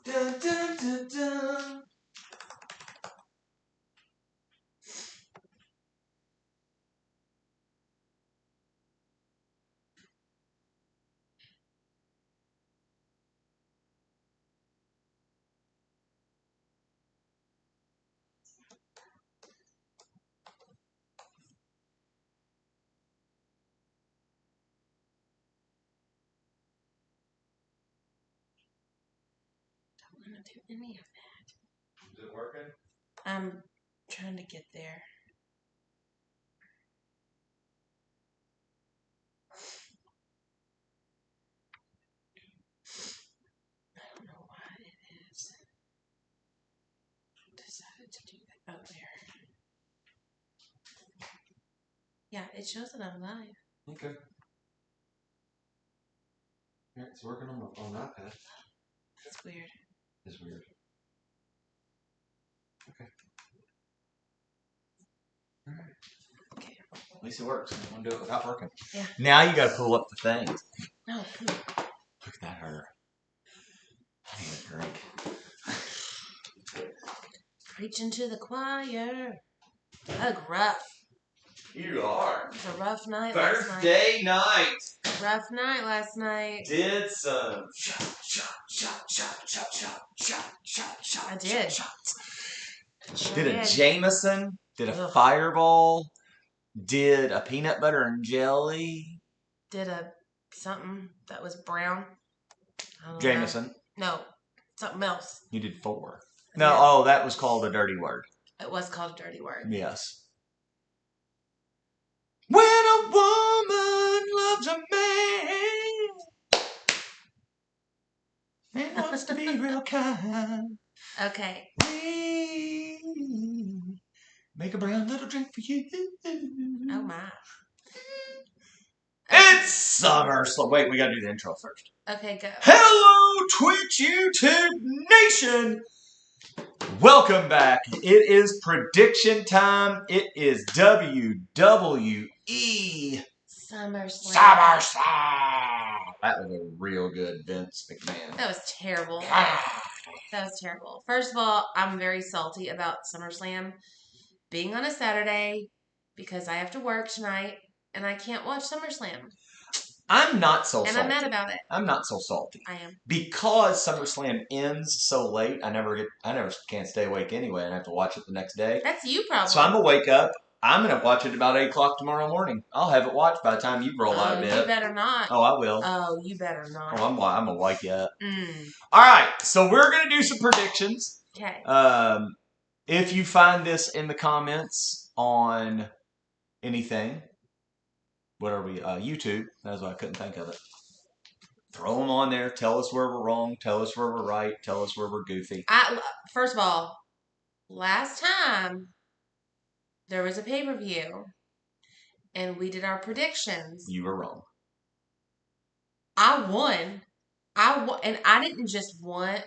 Dun, dun, dun, dun. Don't want to do any of that. Is it working? I'm trying to get there. I don't know why it is. Decided to do that. Oh, there. Yeah, it shows that I'm live. Okay. Yeah, it's working on my phone iPad. That's weird. It's weird. Okay. All right. Okay. At least it works. I want to do it without working. Yeah. Now you got to pull up the thing. No. Look at that her. I need a drink. Preaching to the choir. Doug, rough. You are. It was a rough night last night. Birthday night. Rough night last night. Did some shot. I did. Shots. Sure Did a did. Jameson. Did a Ugh. Fireball. Did a peanut butter and jelly. Did a something that was brown. I don't Jameson. know. No, something else. You did 4. I No, did. oh, that was called a dirty word. It was called a dirty word. Yes. When a woman loves a man and wants to be real kind, Okay. we make a brown little drink for you. Oh my. It's summer. So wait, we gotta do the intro first. Okay, go. Hello, Twitch YouTube Nation. Welcome back. It is prediction time. It is WWE SummerSlam. That was a real good Vince McMahon. That was terrible. That was terrible. First of all, I'm very salty about SummerSlam being on a Saturday because I have to work tonight and I can't watch SummerSlam. I'm not so salty. And I'm mad about it. I'm not so salty. I am. Because SummerSlam ends so late, I never can't stay awake anyway, and I have to watch it the next day. That's you probably. So I'm gonna wake up. I'm gonna watch it about 8 o'clock tomorrow morning. I'll have it watched by the time you roll out of bed. You better not. Oh, I will. Oh, you better not. Oh, I'm gonna wake you up. Mm. All right, so we're gonna do some predictions. Okay. If you find this in the comments on anything, what are we? YouTube. That's why I couldn't think of it. Throw them on there. Tell us where we're wrong. Tell us where we're right. Tell us where we're goofy. First of all, last time there was a pay-per-view and we did our predictions. You were wrong. I won. And I didn't just win.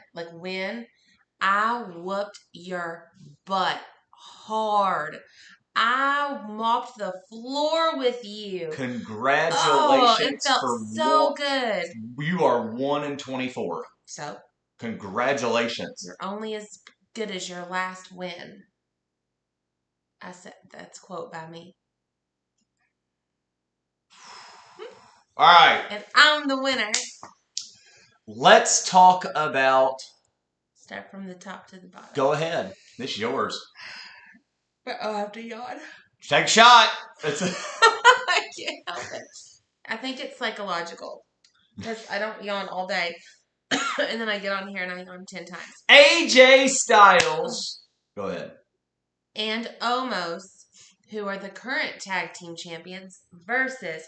I whooped your butt hard. I mopped the floor with you. Congratulations! Oh, it felt so good. You are 1-24. So? Congratulations. You're only as good as your last win. I said that's a quote by me. All right. And I'm the winner. Let's talk about... Start from the top to the bottom. Go ahead. This is yours. But I'll have to yawn. Take a shot. I can't help it. I think it's psychological. Because I don't yawn all day. And then I get on here and I yawn 10 times. AJ Styles. Go ahead. And Omos, who are the current tag team champions, versus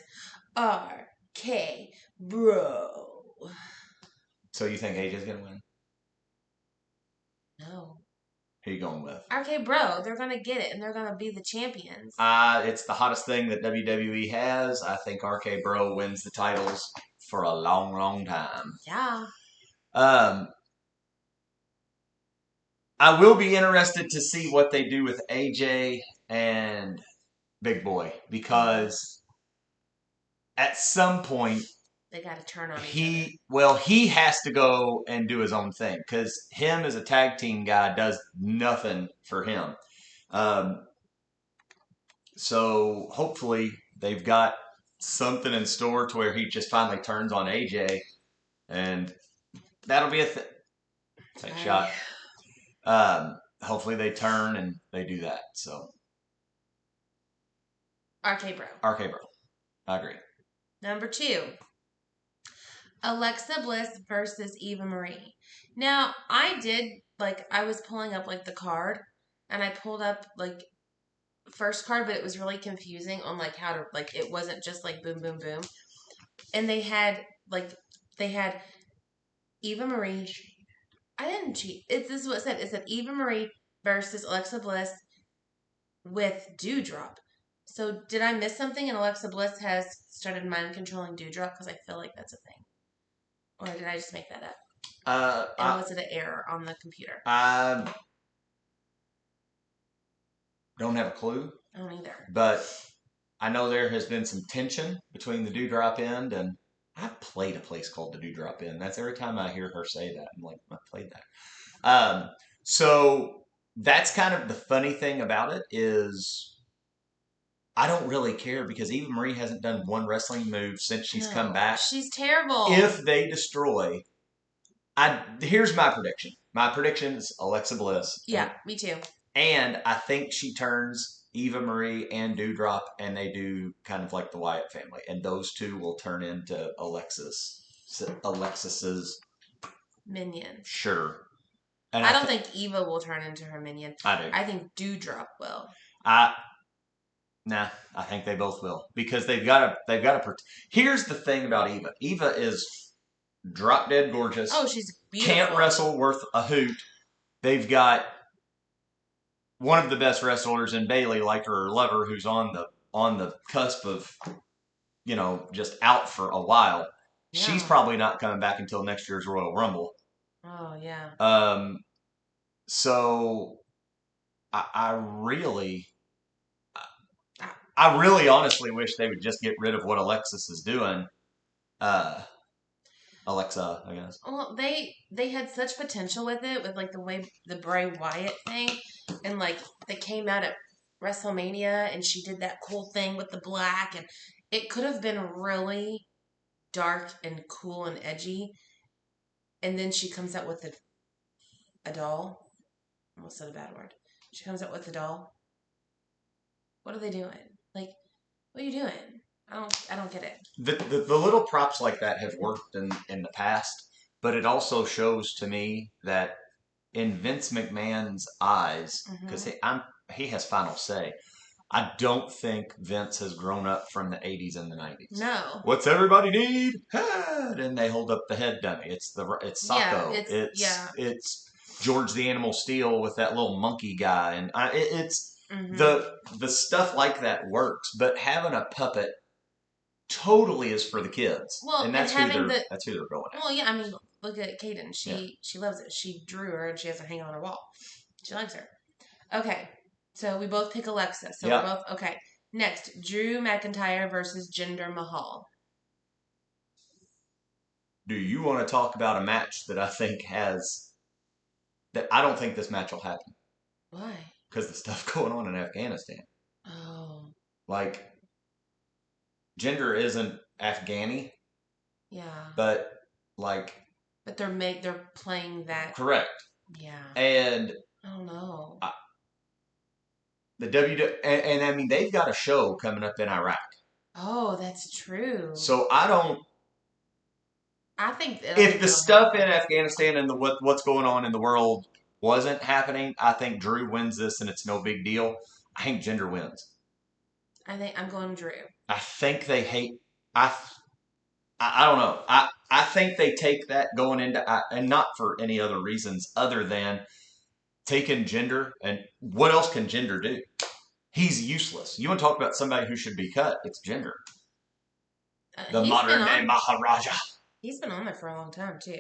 RK Bro. So you think AJ's going to win? No. Who are you going with? RK Bro. They're going to get it, and they're going to be the champions. It's the hottest thing that WWE has. I think RK Bro wins the titles for a long, long time. Yeah. I will be interested to see what they do with AJ and Big Boy, because at some point they got to turn on each other. Well, he has to go and do his own thing because him as a tag team guy does nothing for him. Um, so hopefully they've got something in store to where he just finally turns on AJ, and that'll be a thing. Take shot. Hopefully they turn and they do that. So RK Bro. RK Bro. I agree. Number 2. Alexa Bliss versus Eva Marie. Now, I was pulling up like the card, and I pulled up like first card, but it was really confusing on like how to, like, it wasn't just like boom, boom, boom. And they had Eva Marie. I didn't cheat. This is what it said. It said Eva Marie versus Alexa Bliss with Dewdrop. So did I miss something and Alexa Bliss has started mind controlling Dewdrop? Because I feel like that's a thing. Or did I just make that up? And was it an error on the computer? I don't have a clue. I don't either. But I know there has been some tension between the Dewdrop End and I've played a place called the Dewdrop Inn. That's every time I hear her say that, I'm like, I played that. So that's kind of the funny thing about it is I don't really care because Eva Marie hasn't done one wrestling move since she's come back. She's terrible. If they destroy, here's my prediction. My prediction is Alexa Bliss. Yeah, me too. And I think she turns Eva Marie and Dewdrop, and they do kind of like the Wyatt family, and those two will turn into Alexis's minion. Sure. And I don't think Eva will turn into her minion. I do. I think Dewdrop will. Nah, I think they both will because they've got to. Here's the thing about Eva. Eva is drop dead gorgeous. Oh, she's beautiful. Can't wrestle worth a hoot. They've got one of the best wrestlers in Bailey, like her lover, who's on the cusp of, just out for a while. Yeah. She's probably not coming back until next year's Royal Rumble. Oh yeah. So I really honestly wish they would just get rid of what Alexis is doing. Alexa, I guess. Well, they had such potential with it, with like the way the Bray Wyatt thing, and like they came out at WrestleMania and she did that cool thing with the black, and it could have been really dark and cool and edgy. And then she comes out with a doll. I almost said a bad word. She comes out with a doll. What are they doing? Like, what are you doing? I don't get it. The little props like that have worked in the past, but it also shows to me that in Vince McMahon's eyes, because he has final say. I don't think Vince has grown up from the 80s and the 90s. No. What's everybody need? Head, and they hold up the head dummy. It's Sacco. Yeah, it's George the Animal Steel with that little monkey guy, and it's the stuff like that works. But having a puppet totally is for the kids. Well, and that's who they're going at. Well, yeah, I mean, look at Kaden. She loves it. She drew her and she has her hanging on her wall. She likes her. Okay, so we both pick Alexa. So we're both okay. Next, Drew McIntyre versus Jinder Mahal. Do you want to talk about a match that I think that I don't think this match will happen? Why? Because the stuff going on in Afghanistan. Oh. Like, Jinder isn't Afghani. Yeah. But like. But they're playing that. Correct. Yeah. And. I don't know. And I mean they've got a show coming up in Iraq. Oh, that's true. So I think if the stuff in Afghanistan and what's going on in the world wasn't happening, I think Drew wins this and it's no big deal. I think Jinder wins. I think I'm going Drew. I think they hate. I don't know. I think they take that going into and not for any other reasons other than taking Jinder, and what else can Jinder do? He's useless. You want to talk about somebody who should be cut? It's Jinder. The modern day Maharaja. He's been on there for a long time too,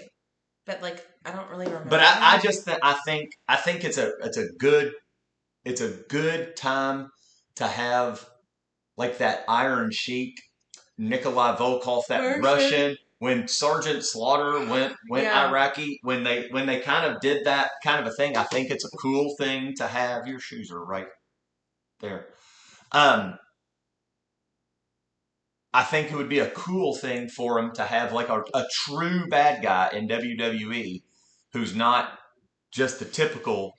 but like I don't really remember. But I think it's a good time to have like that Iron Sheik, Nikolai Volkov, that Russian when Sergeant Slaughter went Yeah. Iraqi, when they kind of did that kind of a thing, I think it's a cool thing to have. Your shoes are right there. I think it would be a cool thing for him to have like a true bad guy in WWE who's not just the typical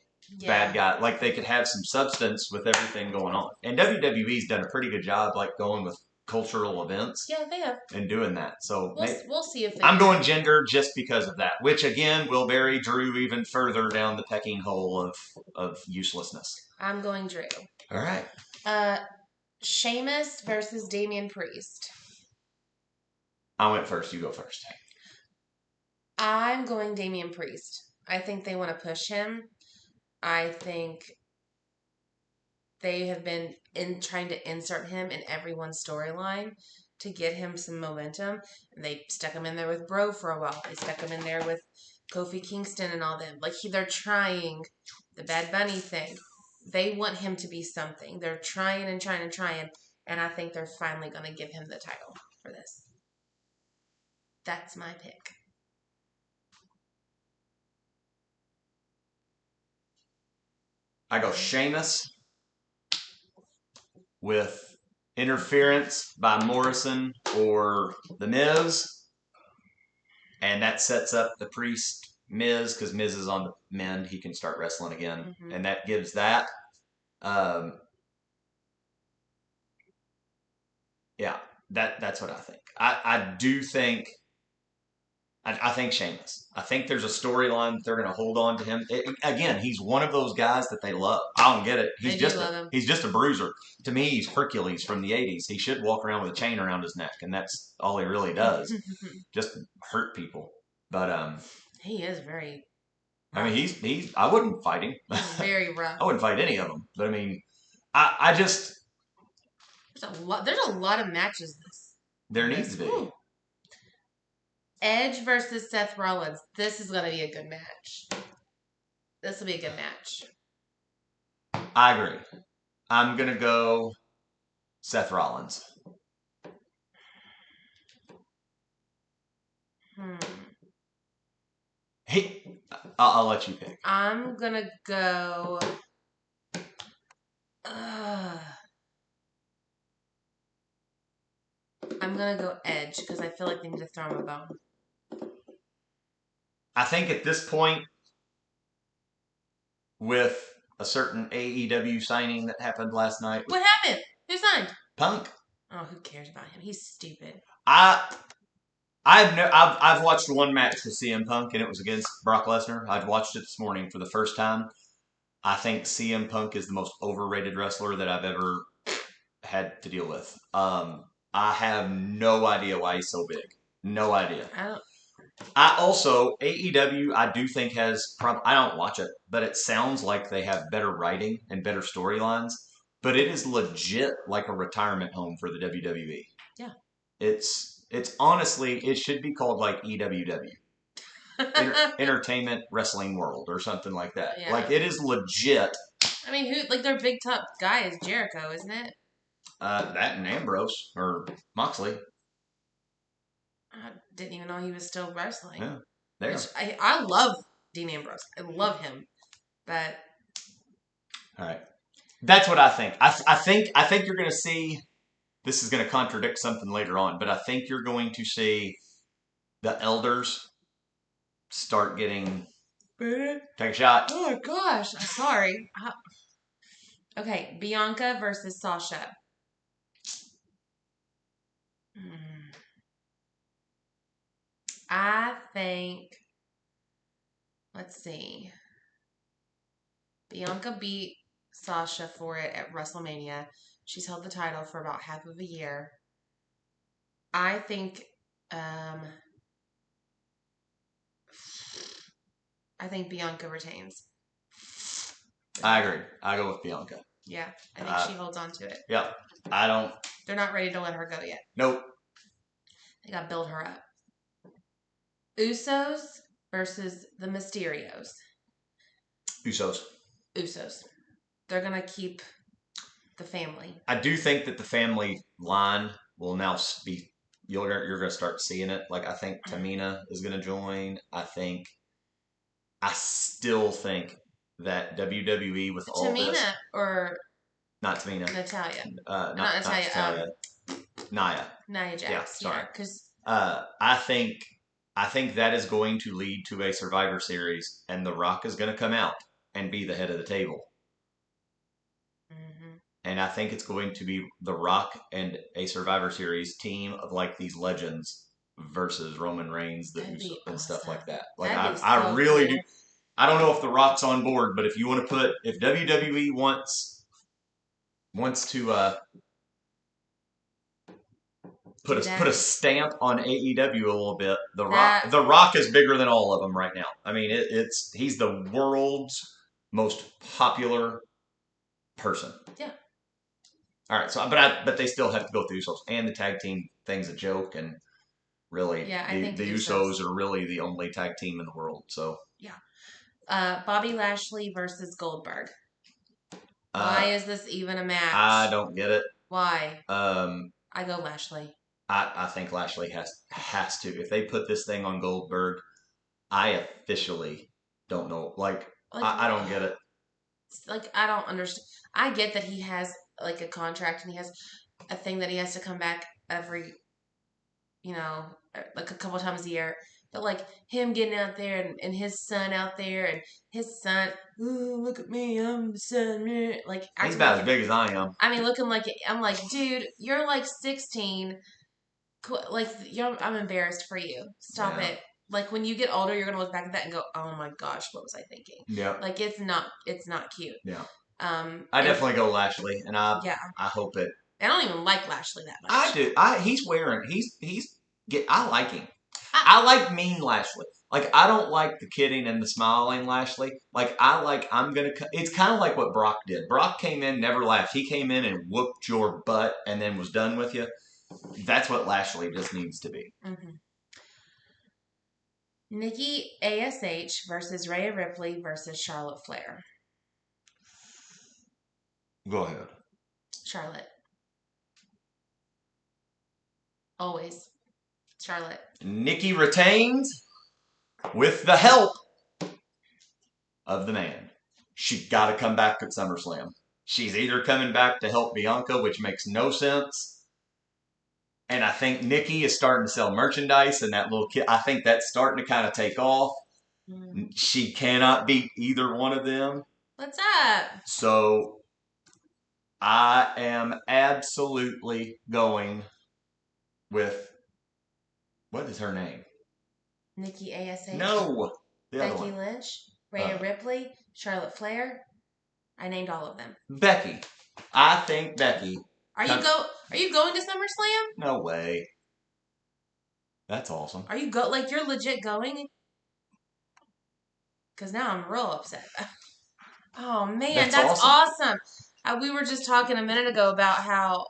bad guy. Like they could have some substance with everything going on. And WWE's done a pretty good job like going with cultural events. Yeah, they have. And doing that. So we'll see if I'm going gender just because of that, which again will bury Drew even further down the pecking hole of uselessness. I'm going Drew. All right. Sheamus versus Damian Priest. I went first. You go first. I'm going Damian Priest. I think they want to push him. I think they have been trying to insert him in everyone's storyline to get him some momentum. And they stuck him in there with Bro for a while. They stuck him in there with Kofi Kingston and all them. Like they're trying the Bad Bunny thing. They want him to be something. They're trying and trying and trying. And I think they're finally going to give him the title for this. That's my pick. I go Sheamus with interference by Morrison or The Miz. And that sets up the Priest Miz because Miz is on the mend. He can start wrestling again. Mm-hmm. And that gives that. Yeah, that's what I think. I do think. I think Sheamus. I think there's a storyline that they're going to hold on to him. Again, he's one of those guys that they love. I don't get it. He's just a bruiser. To me, he's Hercules from the 80s. He should walk around with a chain around his neck, and that's all he really does. Just hurt people. But he is very rough. I mean, he's I wouldn't fight him. He's very rough. I wouldn't fight any of them. But I mean, I just there's a lot of matches there needs to be. Ooh. Edge versus Seth Rollins. This is going to be a good match. This will be a good match. I agree. I'm going to go Seth Rollins. Hey, I'll let you pick. I'm going to go... I'm going to go Edge because I feel like they need to throw him a bone. I think at this point, with a certain AEW signing that happened last night. What happened? Who signed? Punk. Oh, who cares about him? He's stupid. I've watched one match with CM Punk, and it was against Brock Lesnar. I've watched it this morning for the first time. I think CM Punk is the most overrated wrestler that I've ever had to deal with. I have no idea why he's so big. No idea. I also, AEW, I do think has, I don't watch it, but it sounds like they have better writing and better storylines, but it is legit like a retirement home for the WWE. Yeah. It's honestly, it should be called like EWW. Entertainment Wrestling World or something like that. Yeah. Like, it is legit. I mean, their big top guy is Jericho, isn't it? That and Ambrose, or Moxley. I didn't even know he was still wrestling. Yeah, there. I love Dean Ambrose. I love him, but all right, that's what I think. I think you're going to see. This is going to contradict something later on, but I think you're going to see the elders start getting. Take a shot. Oh gosh, I'm sorry. Okay, Bianca versus Sasha. I think, let's see. Bianca beat Sasha for it at WrestleMania. She's held the title for about half of a year. I think Bianca retains. I agree. I go with Bianca. Yeah, I think she holds on to it. Yep. I don't. They're not ready to let her go yet. Nope. They got to build her up. Usos versus the Mysterios. Usos. They're going to keep the family. I do think that the family line will now be you're gonna start seeing it. Like I think Tamina is gonna join. I still think that WWE with all this, Tamina or not Tamina, Natalia? Not not Natalia. Natalia, Nia. Nia Yeah, Jax. sorry. Yeah, because I think that is going to lead to a Survivor Series, and The Rock is going to come out and be the head of the table. mm-hmm. And I think it's going to be The Rock and a Survivor Series team of like these legends versus Roman Reigns, That'd be and stuff awesome. like that. Like That'd be I so really do. cool. I don't know if The Rock's on board, but if you want to if WWE wants to Do put a that. stamp on AEW a little bit. That The Rock is bigger than all of them right now. I mean, he's the world's most popular person. Yeah. All right, so but they still have to go through Usos, and the tag team thing's a joke, and really Yeah, I think the Usos are really the only tag team in the world. So yeah. Bobby Lashley versus Goldberg. Why is this even a match? I don't get it. Why? Um, I go Lashley. I think Lashley has to. If they put this thing on Goldberg, I officially don't know. Like I don't get it. Like I don't understand. I get that he has like a contract and he has a thing that he has to come back every, like a couple times a year. But like him getting out there and his son out there and his son, ooh, look at me, I'm the son. Like He's about as big as I am. I mean, looking like I'm like, dude, you're like 16. Like I'm embarrassed for you. Stop it. Like when you get older, you're gonna look back at that and go, "Oh my gosh, what was I thinking?" Yeah. Like it's not cute. Yeah. I definitely go Lashley, and I hope it. I don't even like Lashley that much. I do. I like him. I like mean Lashley. Like I don't like the kidding and the smiling Lashley. Like it's kind of like what Brock did. Brock came in, never laughed. He came in and whooped your butt and then was done with you. That's what Lashley just needs to be. Mm-hmm. Nikki ASH versus Rhea Ripley versus Charlotte Flair. Go ahead. Charlotte. Always. Charlotte. Nikki retains with the help of the man. She got to come back at SummerSlam. She's either coming back to help Bianca, which makes no sense. And I think Nikki is starting to sell merchandise, and that little kid, I think that's starting to kind of take off. Mm. She cannot beat either one of them. What's up? So I am absolutely going with, what is her name? Nikki ASH? No. Becky Lynch? Rhea Ripley? Charlotte Flair? I named all of them. Becky. I think Becky. Are you going to SummerSlam? No way. That's awesome. Are you you're legit going? Because now I'm real upset. Oh man, that's awesome. We were just talking a minute ago about how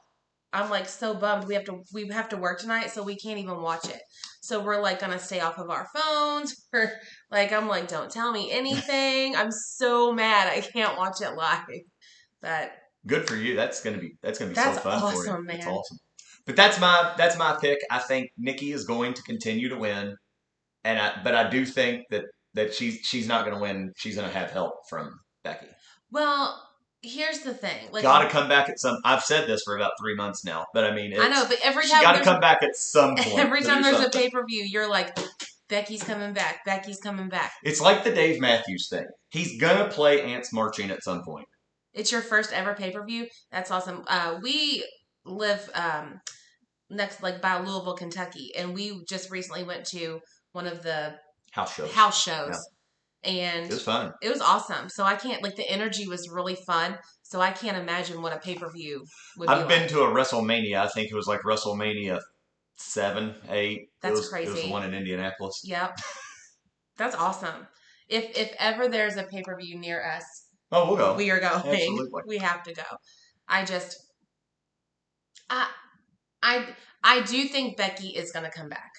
I'm like so bummed we have to work tonight, so we can't even watch it. So we're like gonna stay off of our phones. I'm like, don't tell me anything. I'm so mad I can't watch it live. But good for you. That's gonna be so fun awesome, for you. Man. That's awesome. But that's my pick. I think Nikki is going to continue to win, but I do think that she's not going to win. She's going to have help from Becky. Well, here's the thing. Got to come back at some. I've said this for about 3 months now, but I mean, I know. But every time got to come back at some point. Every time there's a pay-per-view, you're like, Becky's coming back. Becky's coming back. It's like the Dave Matthews thing. He's gonna play Ants Marching at some point. It's your first ever pay-per-view. That's awesome. We live next, by Louisville, Kentucky, and we just recently went to one of the house shows. Yeah. And it was fun. It was awesome. So I can't, the energy was really fun. So I can't imagine what a pay-per-view would be like. I've been to a WrestleMania. I think it was like WrestleMania 7, 8. That's crazy. It was the one in Indianapolis. Yep. That's awesome. If ever there's a pay-per-view near us, oh, we'll go. We are going. Absolutely. We have to go. I do think Becky is going to come back.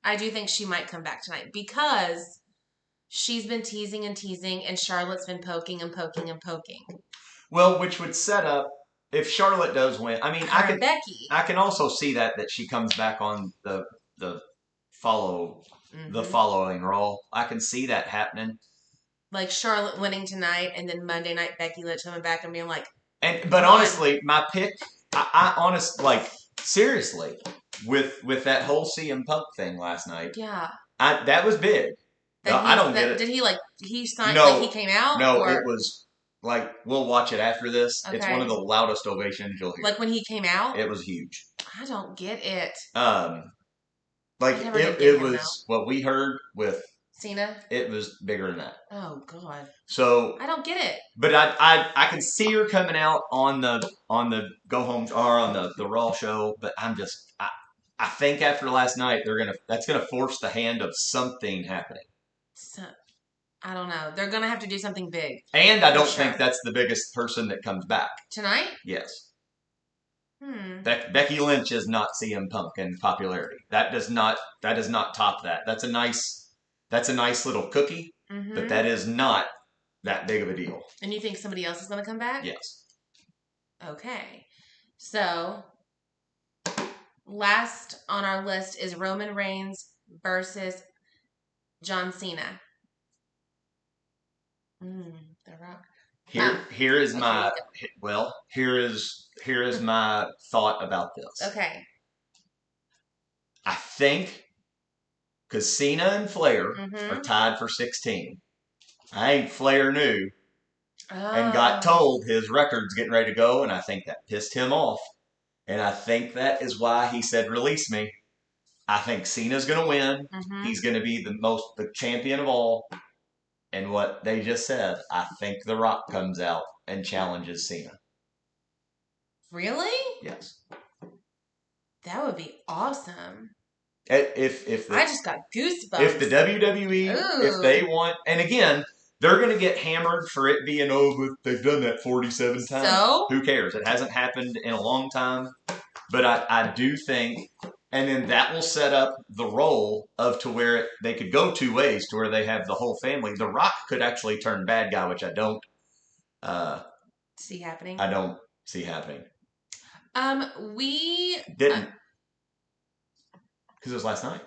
I do think she might come back tonight because she's been teasing and teasing, and Charlotte's been poking and poking and poking. Well, which would set up if Charlotte does win, I mean, her and Becky. I can also see that she comes back on the follow the following Raw. I can see that happening. Like Charlotte winning tonight, and then Monday night Becky coming back and being like, but honestly, my pick, seriously, with that whole CM Punk thing last night, yeah, that was big. I don't get it. Did he signed? No, like he came out? No, or? It was like we'll watch it after this. Okay. It's one of the loudest ovations you'll hear. Like when he came out, it was huge. I don't get it. Like it was what we heard with Cena. It was bigger than that. Oh God. So I don't get it. But I can see her coming out on the go home or on the Raw show. But I think after last night that's gonna force the hand of something happening. So, I don't know. They're gonna have to do something big. And I don't think that's the biggest person that comes back tonight. Yes. Becky Lynch is not CM Punk in popularity. That does not top that. That's a nice little cookie, but that is not that big of a deal. And you think somebody else is going to come back? Yes. Okay. So, last on our list is Roman Reigns versus John Cena. The Rock. Here is my thought about this. Okay. I think because Cena and Flair are tied for 16. I think Flair knew and got told his record's getting ready to go, and I think that pissed him off. And I think that is why he said, "Release me." I think Cena's going to win. He's going to be the champion of all. And what they just said, I think The Rock comes out and challenges Cena. Really? Yes. That would be awesome. If I just got goosebumps. If the WWE, if they want, and again, they're going to get hammered for it being, but they've done that 47 times. So? Who cares? It hasn't happened in a long time. But I do think, and then that will set up the role of to where they could go two ways, to where they have the whole family. The Rock could actually turn bad guy, which I don't see happening. I don't see happening. We didn't, because it was last night.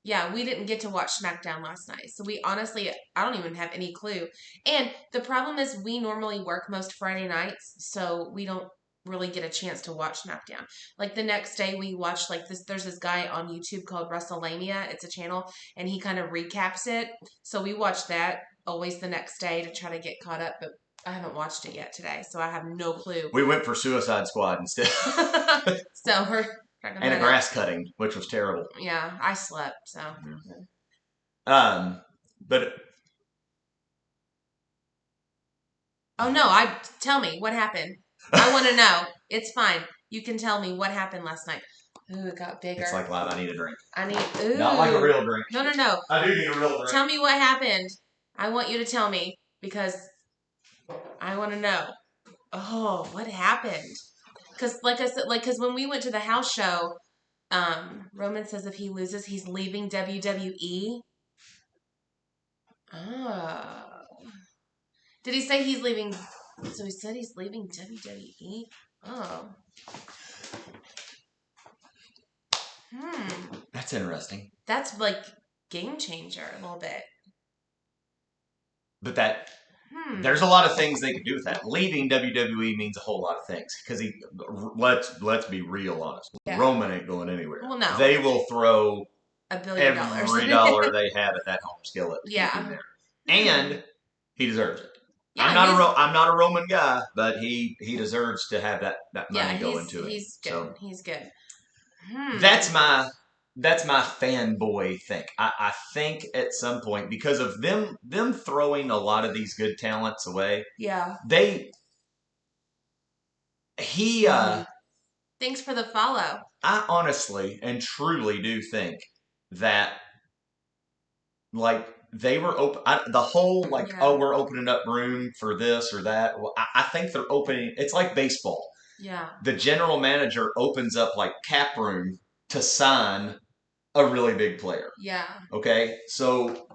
Yeah, we didn't get to watch SmackDown last night. So we honestly, I don't even have any clue. And the problem is we normally work most Friday nights, so we don't really get a chance to watch SmackDown. Like the next day we watch there's this guy on YouTube called WrestleMania. It's a channel and he kind of recaps it. So we watch that always the next day to try to get caught up, but I haven't watched it yet today, so I have no clue. We went for Suicide Squad instead. So we're and a grass cutting, which was terrible. Yeah, I slept, so. But. Oh no! Tell me what happened. I want to know. It's fine. You can tell me what happened last night. Ooh, it got bigger. It's like loud. I need a drink. Ooh. Not like a real drink. No. I do need a real drink. Tell me what happened. I want you to tell me because I want to know. Oh, what happened? Because like I said, because when we went to the house show, Roman says if he loses, he's leaving WWE. Oh. Did he say he's leaving? So he said he's leaving WWE? Oh. That's interesting. That's like game changer a little bit. But there's a lot of things they could do with that. Leaving WWE means a whole lot of things. Because let's be real honest. Yeah. Roman ain't going anywhere. Well, no. They will throw $1 billion. Every dollar they have at that home skillet. Yeah. There. And he deserves it. Yeah, I'm not a Roman guy, but he deserves to have that money going to him. He's good. So, he's good. That's my fanboy thing. I think at some point, because of them throwing a lot of these good talents away. Yeah. Thanks for the follow. I honestly and truly do think that they were open. The whole we're opening up room for this or that. Well, I think they're opening. It's like baseball. Yeah. The general manager opens up cap room to sign a really big player. Yeah. Okay. So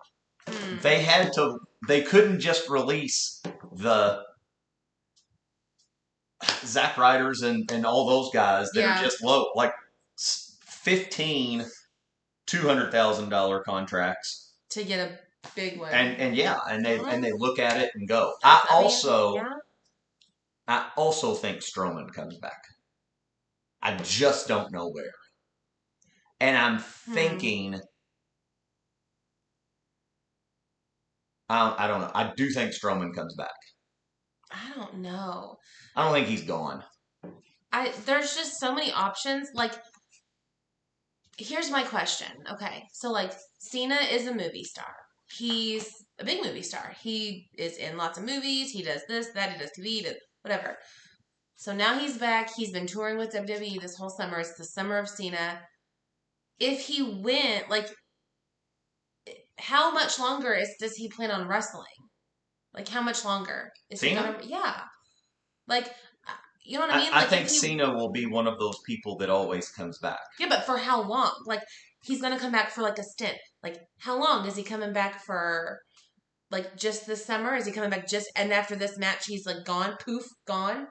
they couldn't just release the Zack Ryders and all those guys that are Yeah. just low, like 15 $200,000 contracts, To get a big one. and yeah, and they look at it and go. Yeah. I also think Strowman comes back. I just don't know where, and I'm thinking. I don't know. I do think Strowman comes back. I don't know. I don't think he's gone. There's just so many options. Like, here's my question. Okay, so like Cena is a movie star. He's a big movie star. He is in lots of movies. He does this, that. He does TV, he does whatever. So now he's back. He's been touring with WWE this whole summer. It's the summer of Cena. If he went, like, how much longer does he plan on wrestling? Like, how much longer is Cena? he gonna? Yeah, like, you know what I mean? I Like, think Cena will be one of those people that always comes back. Yeah, but for how long? Like, he's gonna come back for like a stint. Like, how long is he coming back for? Like, just this summer? Is he coming back just and after this match he's like gone, poof, gone?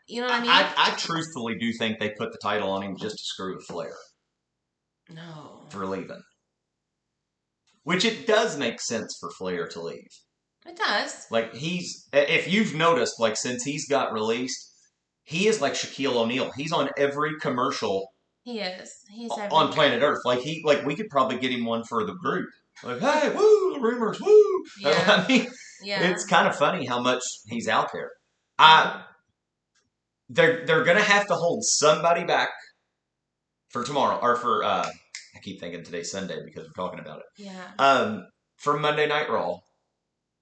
You know what I mean? I truthfully do think they put the title on him just to screw with Flair. No. For leaving. Which it does make sense for Flair to leave. It does. Like, if you've noticed, like, since he's got released, he is like Shaquille O'Neal. He's on every commercial. He is. He's on planet Earth. Like, we could probably get him one for the group. Like, hey, woo, rumors, woo. Yeah. I mean, yeah. It's kind of funny how much he's out there. They're gonna have to hold somebody back for tomorrow, or for I keep thinking today's Sunday because we're talking about it. Yeah. For Monday Night Raw,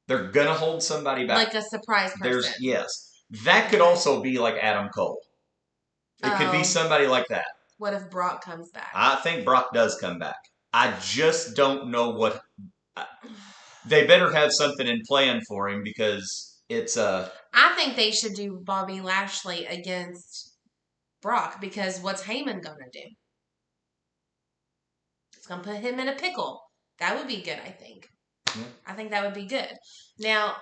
they're gonna hold somebody back, like a surprise person. That could also be like Adam Cole. It could be somebody like that. What if Brock comes back? I think Brock does come back. I just don't know what. They better have something in plan for him because it's I think they should do Bobby Lashley against Brock because what's Heyman gonna do? It's gonna put him in a pickle. That would be good, I think. Yeah. I think that would be good. Now,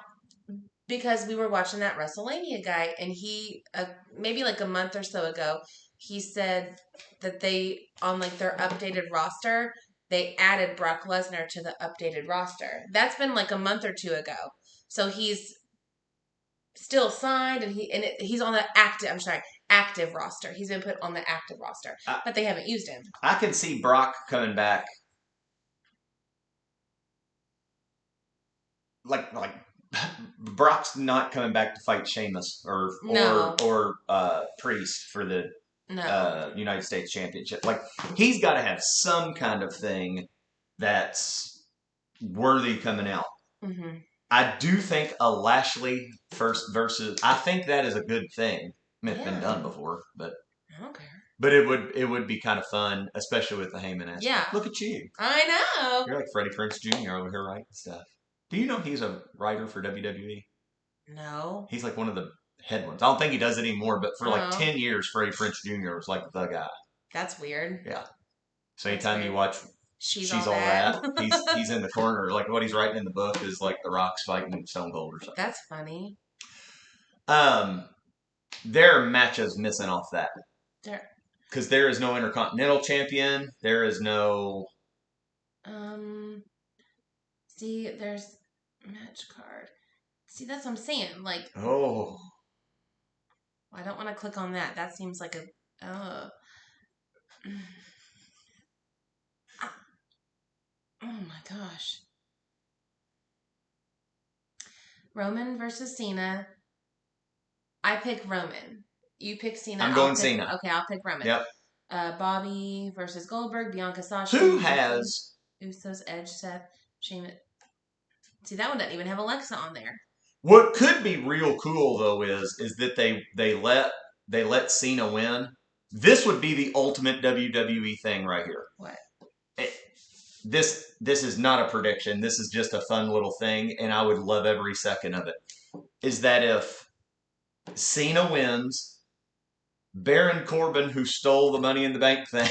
because we were watching that WrestleMania guy, and he maybe like a month or so ago, he said that they on like their updated roster, they added Brock Lesnar to the updated roster. That's been like a month or two ago. So he's still signed, and he's on the active roster. He's been put on the active roster, but they haven't used him. I can see Brock coming back, like Brock's not coming back to fight Sheamus or Priest for the United States Championship. Like, he's got to have some kind of thing that's worthy coming out. Mm-hmm. I do think a Lashley first versus. I think that is a good thing. I mean, it's been done before, but I don't care. But it would be kind of fun, especially with the Heyman aspect. Yeah, look at you. I know. You're like Freddie Prinze Jr. over here writing stuff. Do you know he's a writer for WWE? No. He's like one of the head ones. I don't think he does it anymore, but for like 10 years, Freddie Prinze Jr. was like the guy. That's weird. Yeah. So anytime you watch She's All That, he's in the corner. Like, what he's writing in the book is like The Rock's fighting Stone Cold or something. That's funny. There are matches missing off that. Because there is no Intercontinental Champion. There is no... See, there's match card. See, that's what I'm saying. Like... Oh. I don't want to click on that. That seems like a... Oh my gosh. Roman versus Cena. I pick Roman. You pick Cena. I'm going Cena. Okay, I'll pick Roman. Yep. Bobby versus Goldberg, Bianca Sasha. Who has Usos, Edge, Seth, Sheamus. See, that one doesn't even have Alexa on there. What could be real cool though is that they let Cena win. This would be the ultimate WWE thing right here. What? This is not a prediction. This is just a fun little thing, and I would love every second of it. Is that if Cena wins, Baron Corbin, who stole the Money in the Bank thing,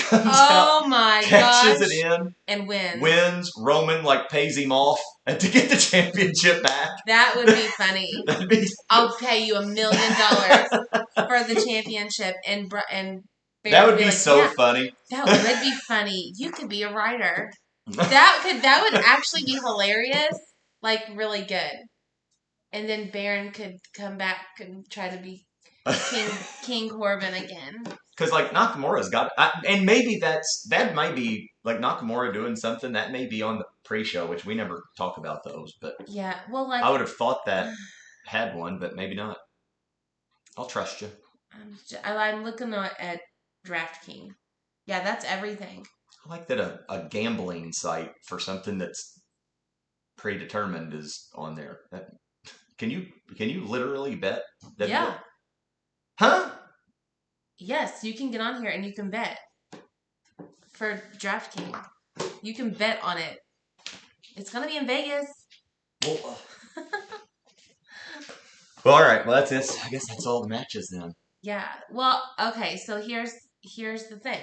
comes Oh out, my cashes gosh. it in, And wins. Roman like pays him off and to get the championship back. That would be funny. That'd be. I'll pay you $1 million for the championship, and That Baron would be be like, so yeah, funny. that would be funny. You could be a writer. That would actually be hilarious, like really good. And then Baron could come back and try to be King Corbin again. Because like Nakamura's got, and maybe that might be like Nakamura doing something that may be on the pre-show, which we never talk about those. But yeah, well, like I would have thought that had one, but maybe not. I'll trust you. I'm looking at DraftKings. Yeah, that's everything. I like that a gambling site for something that's predetermined is on there. Can you literally bet? Yeah. Huh? Yes, you can get on here and you can bet for DraftKings. You can bet on it. It's gonna be in Vegas. Well, well, all right. Well, that's it. I guess that's all the matches then. Yeah. Well, okay. So here's the thing.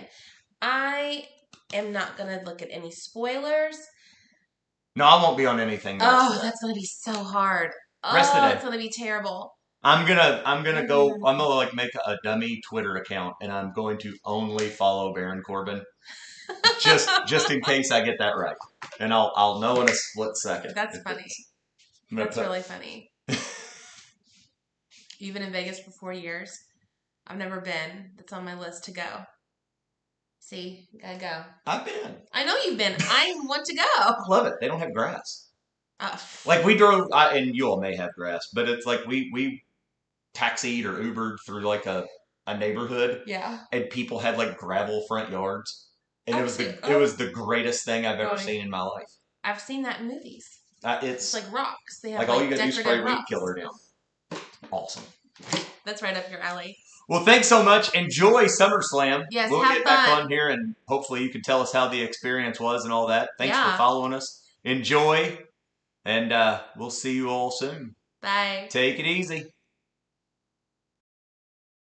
I am not gonna look at any spoilers. No, I won't be on anything. That's gonna be so hard. Rest of the day. It's gonna be terrible. I'm gonna go. I'm gonna like make a dummy Twitter account, and I'm going to only follow Baron Corbin, just in case I get that right, and I'll know in a split second. That's funny. That's really funny. You've been in Vegas for 4 years. I've never been. It's on my list to go. See, gotta go. I've been. I know you've been. I want to go. I love it. They don't have grass. Like we drove, and you all may have grass, but it's like we taxied or Ubered through like a neighborhood. Yeah. And people had like gravel front yards. And it was the greatest thing I've ever seen in my life. I've seen that in movies. It's like rocks. They have like all you gotta do is spray rocks. weed killer down. Awesome. That's right up your alley. Well, thanks so much. Enjoy SummerSlam. Yes, we'll have get back on here and hopefully you can tell us how the experience was and all that. Thanks for following us. Enjoy. And we'll see you all soon. Bye. Take it easy.